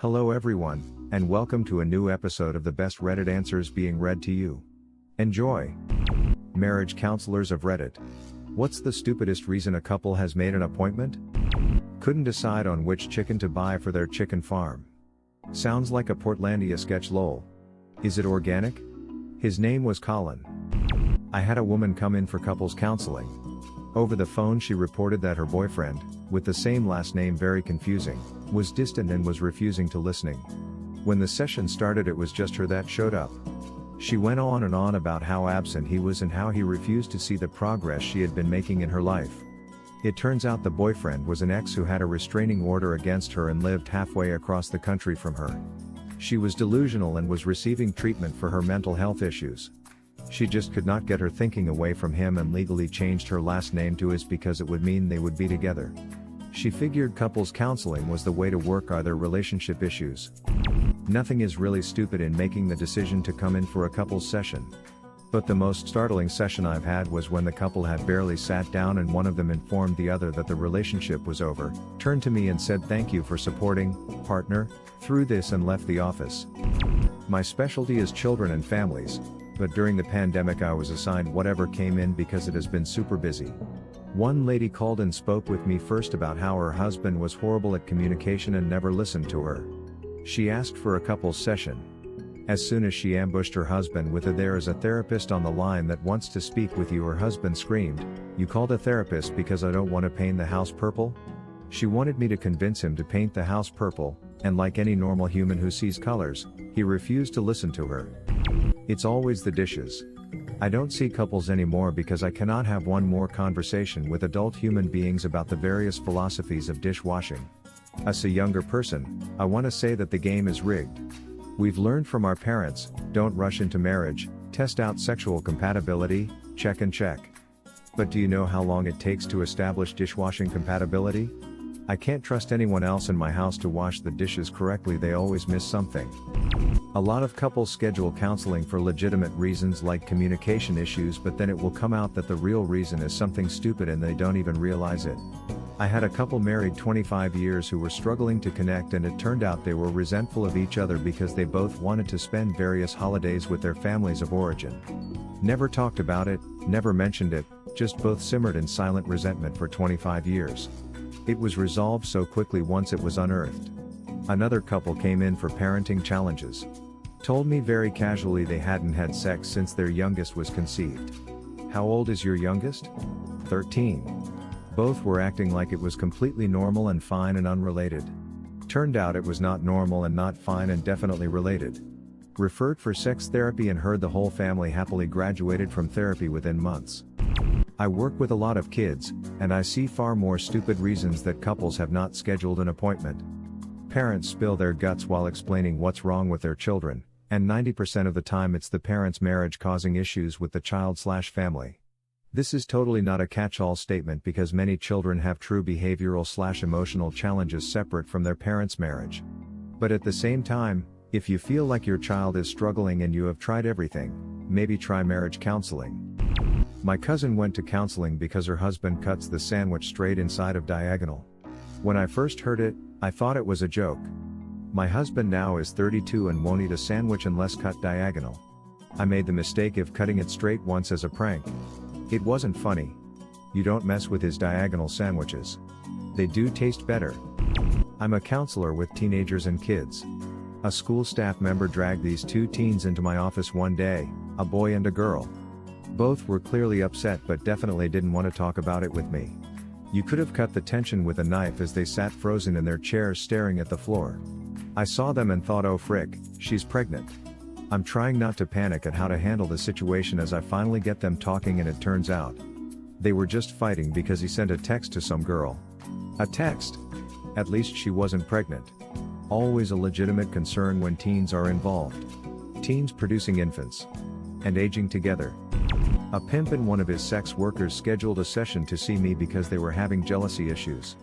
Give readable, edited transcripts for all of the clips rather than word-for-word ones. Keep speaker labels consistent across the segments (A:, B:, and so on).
A: Hello everyone, and welcome to a new episode of the best Reddit answers being read to you. Enjoy! Marriage counselors of Reddit. What's the stupidest reason a couple has made an appointment? Couldn't decide on which chicken to buy for their chicken farm. Sounds like a Portlandia sketch lol. Is it organic? His name was Colin. I had a woman come in for couples counseling. Over the phone she reported that her boyfriend, with the same last name very confusing, was distant and was refusing to listening. When the session started it was just her that showed up. She went on and on about how absent he was and how he refused to see the progress she had been making in her life. It turns out the boyfriend was an ex who had a restraining order against her and lived halfway across the country from her. She was delusional and was receiving treatment for her mental health issues. She just could not get her thinking away from him and legally changed her last name to his because it would mean they would be together. She figured couples counseling was the way to work on their relationship issues. Nothing is really stupid in making the decision to come in for a couples session. But the most startling session I've had was when the couple had barely sat down and one of them informed the other that the relationship was over, turned to me and said thank you for supporting, partner, through this and left the office. My specialty is children and families, but during the pandemic I was assigned whatever came in because it has been super busy. One lady called and spoke with me first about how her husband was horrible at communication and never listened to her. She asked for a couples session. As soon as she ambushed her husband with "There is a therapist on the line that wants to speak with you," her husband screamed, "You called a therapist because I don't want to paint the house purple?" She wanted me to convince him to paint the house purple, and like any normal human who sees colors, he refused to listen to her. It's always the dishes. I don't see couples anymore because I cannot have one more conversation with adult human beings about the various philosophies of dishwashing. As a younger person, I want to say that the game is rigged. We've learned from our parents, don't rush into marriage, test out sexual compatibility, check and check. But do you know how long it takes to establish dishwashing compatibility? I can't trust anyone else in my house to wash the dishes correctly, they always miss something. A lot of couples schedule counseling for legitimate reasons like communication issues, but then it will come out that the real reason is something stupid and they don't even realize it. I had a couple married 25 years who were struggling to connect, and it turned out they were resentful of each other because they both wanted to spend various holidays with their families of origin. Never talked about it, never mentioned it, just both simmered in silent resentment for 25 years. It was resolved so quickly once it was unearthed. Another couple came in for parenting challenges. Told me very casually they hadn't had sex since their youngest was conceived. How old is your youngest? 13. Both were acting like it was completely normal and fine and unrelated. Turned out it was not normal and not fine and definitely related. Referred for sex therapy and heard the whole family happily graduated from therapy within months. I work with a lot of kids, and I see far more stupid reasons that couples have not scheduled an appointment. Parents spill their guts while explaining what's wrong with their children, and 90% of the time it's the parents' marriage causing issues with the child/family. This is totally not a catch-all statement because many children have true behavioral/emotional challenges separate from their parents' marriage. But at the same time, if you feel like your child is struggling and you have tried everything, maybe try marriage counseling. My cousin went to counseling because her husband cuts the sandwich straight inside of diagonal. When I first heard it, I thought it was a joke. My husband now is 32 and won't eat a sandwich unless cut diagonal. I made the mistake of cutting it straight once as a prank. It wasn't funny. You don't mess with his diagonal sandwiches. They do taste better. I'm a counselor with teenagers and kids. A school staff member dragged these two teens into my office one day, a boy and a girl. Both were clearly upset but definitely didn't want to talk about it with me. You could have cut the tension with a knife as they sat frozen in their chairs staring at the floor. I saw them and thought, oh frick, she's pregnant. I'm trying not to panic at how to handle the situation as I finally get them talking, and it turns out they were just fighting because he sent a text to some girl. A text? At least she wasn't pregnant. Always a legitimate concern when teens are involved. Teens producing infants. And aging together. A pimp and one of his sex workers scheduled a session to see me because they were having jealousy issues.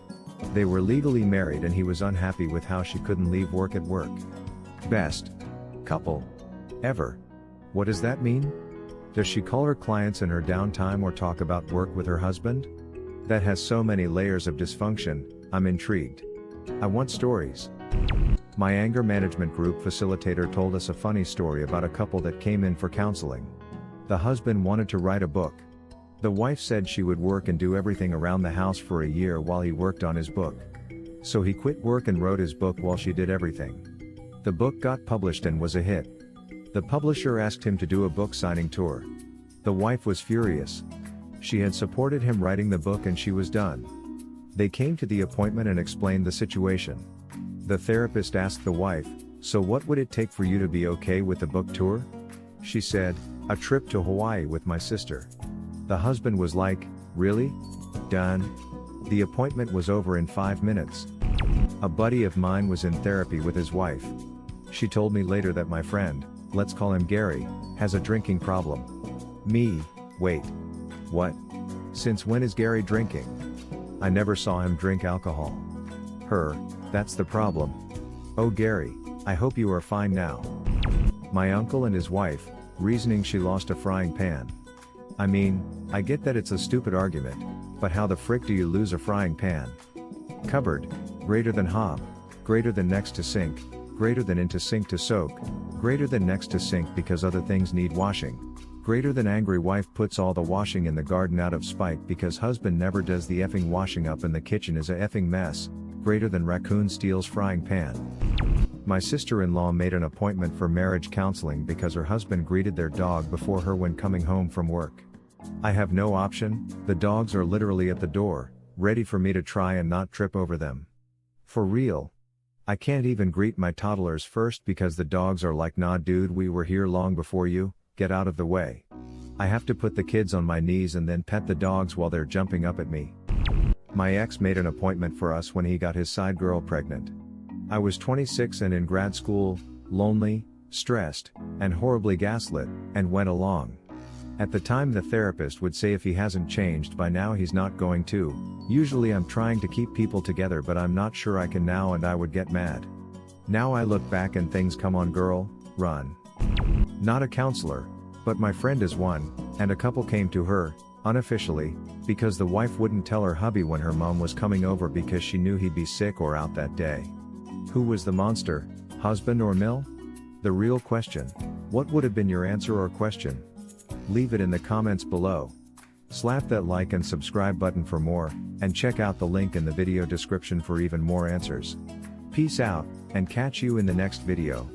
A: They were legally married and he was unhappy with how she couldn't leave work at work. Best couple ever. What does that mean? Does she call her clients in her downtime or talk about work with her husband? That has so many layers of dysfunction, I'm intrigued. I want stories. My anger management group facilitator told us a funny story about a couple that came in for counseling. The husband wanted to write a book. The wife said she would work and do everything around the house for a year while he worked on his book. So he quit work and wrote his book while she did everything. The book got published and was a hit. The publisher asked him to do a book signing tour. The wife was furious. She had supported him writing the book and she was done. They came to the appointment and explained the situation. The therapist asked the wife, "So what would it take for you to be okay with the book tour?" She said, "A trip to Hawaii with my sister." The husband was like, "Really? Done?" The appointment was over in 5 minutes. A buddy of mine was in therapy with his wife. She told me later that my friend, let's call him Gary, has a drinking problem. Me, wait. What? Since when is Gary drinking? I never saw him drink alcohol. Her, that's the problem. Oh Gary, I hope you are fine now. My uncle and his wife, reasoning she lost a frying pan. I mean, I get that it's a stupid argument, but how the frick do you lose a frying pan? Cupboard, greater than hob, greater than next to sink, greater than into sink to soak, greater than next to sink because other things need washing, greater than angry wife puts all the washing in the garden out of spite because husband never does the effing washing up and the kitchen is a effing mess, greater than raccoon steals frying pan. My sister-in-law made an appointment for marriage counseling because her husband greeted their dog before her when coming home from work. I have no option, the dogs are literally at the door, ready for me to try and not trip over them. For real. I can't even greet my toddlers first because the dogs are like, "Nah dude, we were here long before you, get out of the way." I have to put the kids on my knees and then pet the dogs while they're jumping up at me. My ex made an appointment for us when he got his side girl pregnant. I was 26 and in grad school, lonely, stressed, and horribly gaslit, and went along. At the time the therapist would say if he hasn't changed by now he's not going to. Usually I'm trying to keep people together but I'm not sure I can now and I would get mad. Now I look back and things, come on girl, run. Not a counselor, but my friend is one, and a couple came to her, unofficially, because the wife wouldn't tell her hubby when her mom was coming over because she knew he'd be sick or out that day. Who was the monster, husband or Mill? The real question. What would have been your answer or question? Leave it in the comments below. Slap that like and subscribe button for more, and check out the link in the video description for even more answers. Peace out, and catch you in the next video.